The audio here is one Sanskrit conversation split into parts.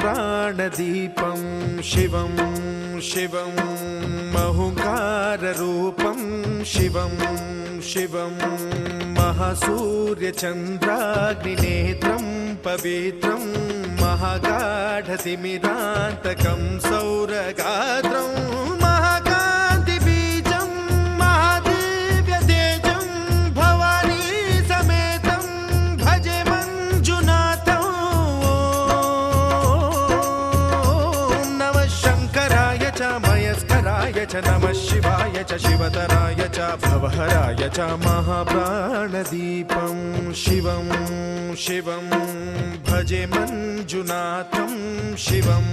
महाप्राणदीपं शिवं शिवं महुङ्काररूपं शिवं शिवं महासूर्यचन्द्राग्निनेत्रं पवित्रं महागाढतिमिरान्तकं सौरगात्रं महाकान्तिबीजं महादिव्यतेजं भवानी समेतं भजे मञ्जुनाथं। ॐ नमः शङ्कराय च मयस्कराय च नमः शिवाय च शिवतराय च भवहराय च महाप्राणदीपं शिवं शिवं भजे मञ्जुनाथं शिवं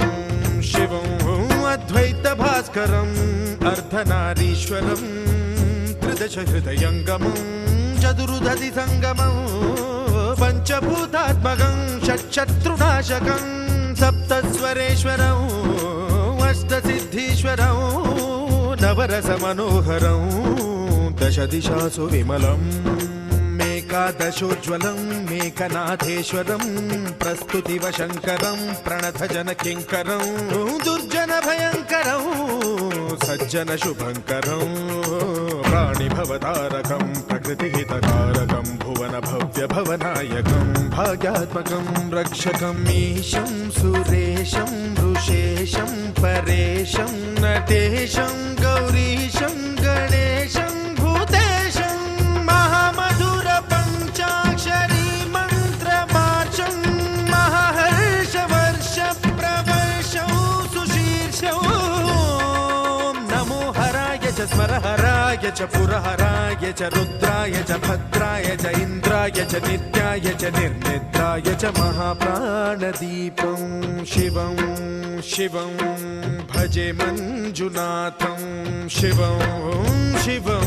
शिवं अद्वैतभास्करम् अर्धनारीश्वरं त्रिदशहृदयङ्गमं चतुर्दधिसङ्गमं पञ्चभूतात्मकं षट्शत्रुनाशकं सप्तस्वरेश्वरम् अष्टसिद्धीश्वरं नवरसमनोहरं दशदिशासु विमलम् एकादशोज्ज्वलं मेकनाथेश्वरं प्रस्तुतिवशङ्करं प्रणतजनकिङ्करं दुर्जनभयङ्करं सज्जनशुभङ्करं प्राणिभवतारकं प्रकृतिहितकारकं भुवनभव्यभवनायकं भाग्यात्मकं रक्षकं ईशं सुरेशं ऋषेशं परेशं नटेशं गौरीशं गणेशं भूतेशं महामधुरपञ्चाक्षरी मन्त्रमार्चं महाहर्षवर्षप्रवर्षं सुशीर्षं नमो हराय च स्मरहराय च पुरहराय च रुद्राय च भद्राय च इन्द्राय च नित्याय च निर्निद्राय च महाप्राणदीपं शिवं शिवं भजे मञ्जुनाथं शिवं शिवं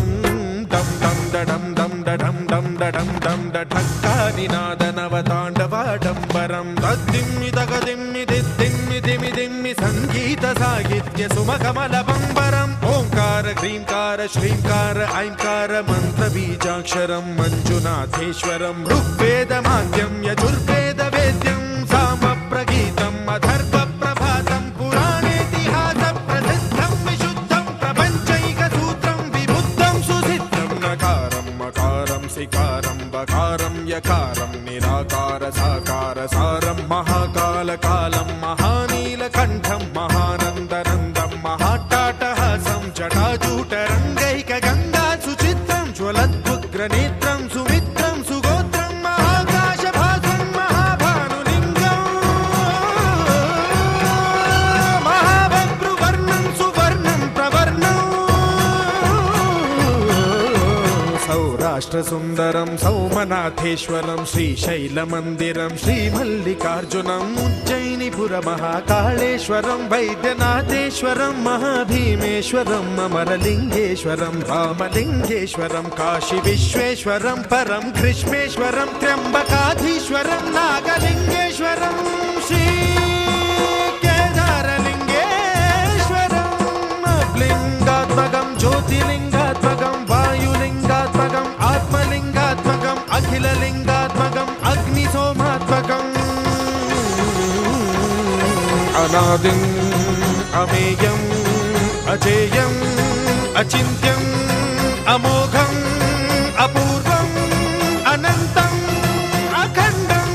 दं दं दडं दं दडं दं दडं दं डठक्कानिनादनवताण्डवाडम्बरं तद्दिम्मि तगदिम्मि दिद्दिम्मि दिमि दिम्मि सङ्गीतसाहित्य सुमकमलबम्बरम् ओङ्कार ह्रीङ्कार श्रीङ्कार ऐङ्कार मन्त्रबीजाक्षरं मञ्जुनाथेश्वरं ऋग्वेदमाद्यं यजुर्वेदवेद्यं सामप्रगीतम् अथर्वप्रभातं पुराणेतिहासप्रसिद्धं विशुद्धं प्रपञ्चैकसूत्रं विबुद्धं सुसिद्धं नकारं मकारं सिकारं बकारं यकारं निराकार साकार सारं महाकालकालं महानीलकण्ठं महानन्दनन्दं महाट्टाटहासं जटाजूटरङ्गैकगङ्गा सुचित्रं ज्वलद्भुग्रनेत्रं सुमित्रं सुगोत्रं महाकाशभासं महाभानुलिङ्गं महाभद्रुवर्णं सुवर्णं प्रवर्णं सौराष्ट्रसुन्दरं सौमनाथेश्वरं श्रीशैलमन्दिरं श्रीमल्लिकार्जुनम् उज्जयिनीपुरमहाकाळेश्वरं वैद्यनाथेश्वरं महाभीमेश्वरं अमरलिङ्गेश्वरं रामलिङ्गेश्वरं काशीविश्वेश्वरं परं कृष्णेश्वरं त्र्यम्बकाधीश्वरं नागलिङ्गेश्वरं श्रीकेदारलिङ्गेश्वरं लिङ्गात्मकं ज्योतिलिङ्गात्मकं वायुलिङ्गात्मकम् आत्मलिङ्गात्मकम् अखिललिङ्गात्मकम् अग्निसोमात्मकम् अनादिम् अमेयम् अजेयम् अचिन्त्यम् अमोघम् अपूर्वम् अनन्तम् अखण्डम्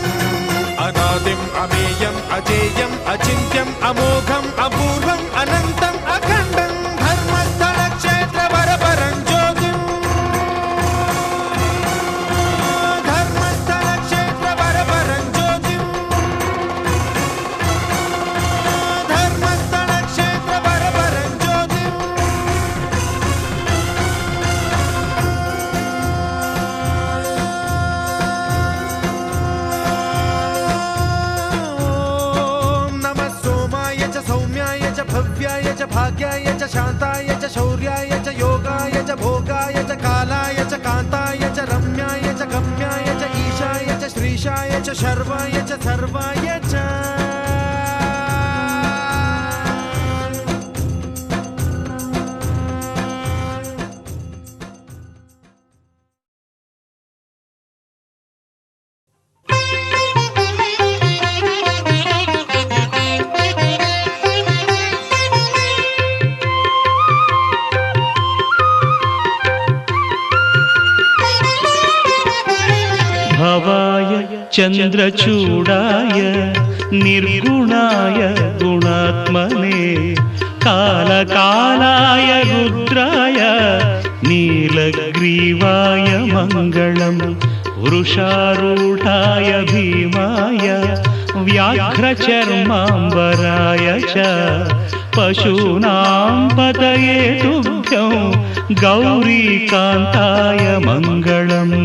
अनादिम् अमेयम् अजेयम् अचिन्त्यम् अमोघम् अपूर्वम् अनन्तम् अखण्डम् धर्मस्थलक्षेत्रवरपरं ज्योतिम् धर्मस्थलक्षेत्रवरपरं ज्योतिम् धर्मस्थलक्षेत्रवरपरं ज्योतिम् नमः सोमाय च सौम्याय च भव्याय च भाग्याय च शान्ताय च शौर्याय च योगाय च भोगाय च कालाय च कान्ताय च रम्याय च गम्याय च ईशाय च श्रीशाय च शर्वाय च सर्वाय च भवाय चन्द्रचूडाय निर्गुणाय गुणात्मने कालकालाय रुद्राय नीलग्रीवाय मङ्गलम् वृषारूढाय भीमाय व्याघ्रचर्माम्बराय च पशूनां पतये तुभ्यं गौरीकान्ताय मङ्गलम्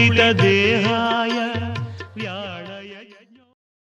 भस्मोद्धूलितदेहाय